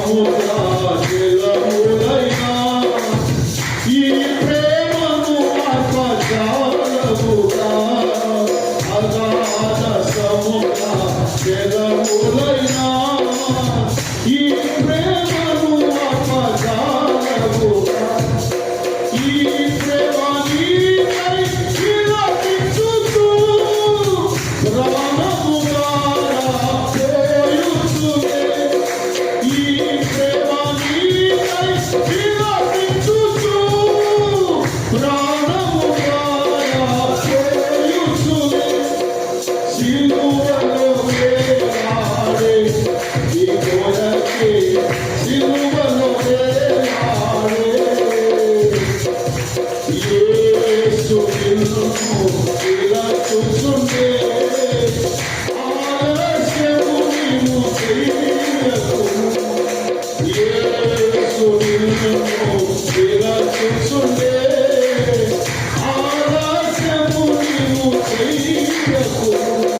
సముద్ర జలములైనా ఈ ప్రేమను ఆత్మజాలముగా అగాధ సముద్ర జలములైనా ఈ ప్రేమను ఆత్మజాలముగా ఈ ప్రేమ నీకై విలపించుచు ప్రాణముగా పోయుచునే ఈ ప్రేమ నీకై విలపించుచు ప్రాణముగా పోయుచునే సిలువలో వేలాడే ఈ కొరకే సిలువలో వేలాడే యేసు నిన్ను ఇలా చూస్తుంటే ఆలస్యము నీవు చేయకు యేసు నిన్ను ఇలా చూస్తుంటే ఆలస్యము నీవు చేయకు